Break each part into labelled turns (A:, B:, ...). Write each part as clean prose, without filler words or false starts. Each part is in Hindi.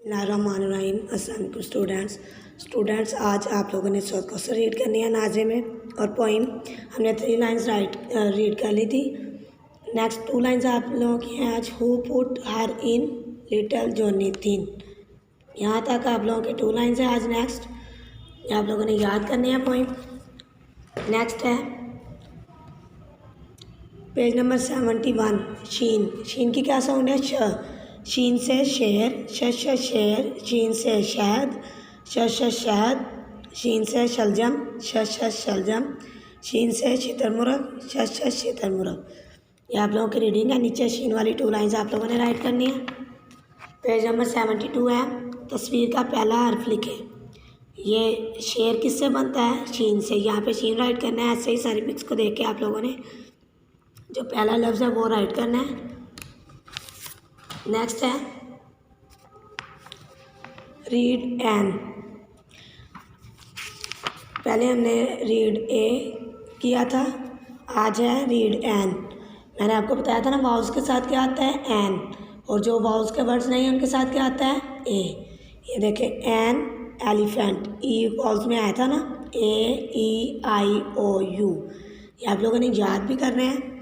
A: बिस्मिल्लाहिर्रहमानिर्रहीम। अस्सलाम स्टूडेंट्स आज आप लोगों ने शॉर्ट क्वेश्चन रीड करनी है नाज़े में और पोइम हमने 3 लाइन्स रीड कर ली थी। नेक्स्ट 2 लाइन्स आप लोगों की हैं आज। Who put her in little Johnny 3। यहाँ तक आप लोगों के 2 लाइन्स हैं आज। नेक्स्ट आप लोगों ने याद करनी है पोइम। नेक्स्ट है पेज नंबर 71 शीन। शीन की क्या साउंड है? श। शीन से शेर, शेर, शीन से शहद, शहद, शीन से शलजम, शलजम, शीन से शुतुरमुर्ग, शुतुरमुर्ग। ये आप लोगों की रीडिंग है। नीचे शीन वाली 2 लाइन्स आप लोगों ने राइट करनी है। पेज नंबर 72 है। तस्वीर का पहला हर्फ लिखें। ये शेर किससे बनता है? शीन से। यहाँ पे शीन राइट करना है। ऐसे ही सारी पिक्स को देख के आप लोगों ने जो पहला लफ्ज़ है वो राइट करना है। नेक्स्ट है रीड एन। पहले हमने रीड ए किया था, आज है रीड एन। मैंने आपको बताया था ना वाउल्स के साथ क्या आता है? एन। और जो वाउल्स के वर्ड्स नहीं हैं उनके साथ क्या आता है? ए। ये देखें एन एलिफेंट, ई वाउल्स में आया था ना, ए ई आई ओ यू। ये आप लोगों ने याद भी करने हैं।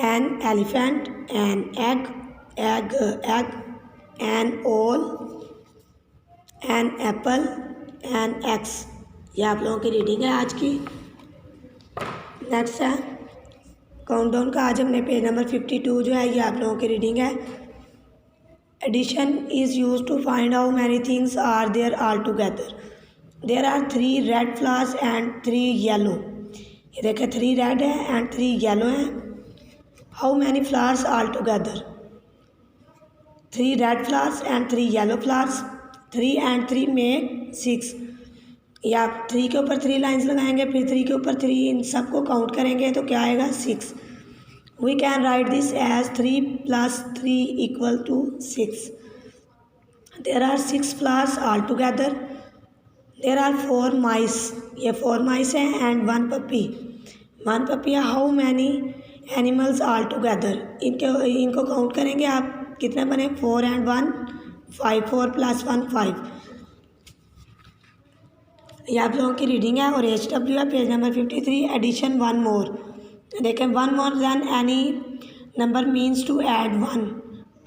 A: An elephant, an egg, egg, an owl, an apple, an axe. ये आप लोगों की रीडिंग है आज की। नेक्स्ट है काउंटडाउन का। आज हमने पेज नंबर 52 जो है ये आप लोगों की रीडिंग है। Addition is use to find how many things are there all together. There are 3 red flowers and 3 yellow. ये देखें 3 रेड है एंड 3 येलो हैं। How many flowers all together? 3 red flowers and 3 yellow flowers. 3 and 3 make 6। या 3 के ऊपर 3 लाइन्स लगाएंगे, फिर 3 के ऊपर 3, इन सबको काउंट करेंगे तो क्या आएगा? 6। We can write this as 3 + 3 = 6। There are 6 flowers all together. There are 4 mice. ये 4 माइस हैं एंड 1 पपी। 1 पपी है। How many animals all together? इनको काउंट करेंगे आप, कितने बने? 4 एंड 1 5। 4 + 1 5। ये आप लोगों की रीडिंग है। और HW है पेज नंबर 53। Addition 1 more. देखें 1 more then any number means to add 1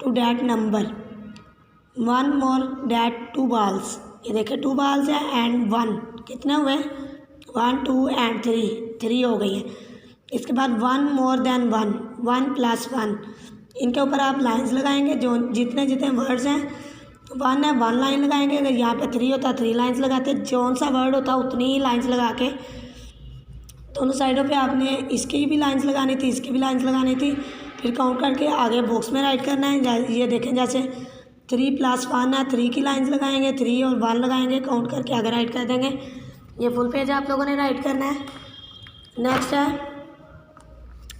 A: to that number. 1 more that 2 balls। ये देखें 2 balls है एंड 1, कितने हुए? 1 2 एंड 3 हो गई है। इसके बाद 1 मोर देन 1, 1 + 1। इनके ऊपर आप लाइंस लगाएंगे। जो जितने वर्ड्स हैं 1 है 1 लाइन लगाएंगे। अगर यहाँ पे 3 होता 3 लाइन्स लगाते। जौन सा वर्ड होता उतनी ही लाइन्स लगा के दोनों साइडों पे आपने इसकी भी लाइन्स लगानी थी, इसकी भी लाइन्स लगानी थी। फिर काउंट करके आगे बॉक्स में राइट करना है। ये देखें जैसे 3 + 1 है, 3 की लाइन्स लगाएंगे, 3 और 1 लगाएंगे, काउंट करके आगे राइट कर देंगे। ये फुल पेज आप लोगों ने राइट करना है। नेक्स्ट है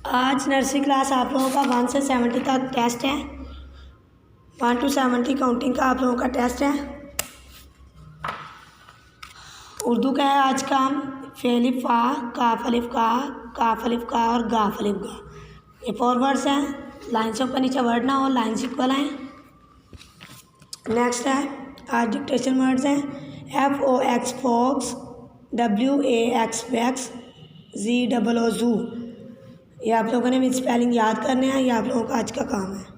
A: आज नर्सरी क्लास आप लोगों का 1 से 70 तक टेस्ट है। 1 to 70 काउंटिंग का आप लोगों का टेस्ट है। उर्दू का है आज काम। फेलिफ फा, काफ अलिफ का और गाफ अलिफ गा। ये 4 वर्ड्स हैं। लाइन से ऊपर नीचे वर्ड ना हो, लाइन से इक्वल हैं। नेक्स्ट है आज डिक्टेशन वर्ड्स हैं। FOX fox, WAX wax, ZOO zoo. ये आप लोगों ने मिस स्पेलिंग याद करने हैं। ये आप लोगों का आज का काम है।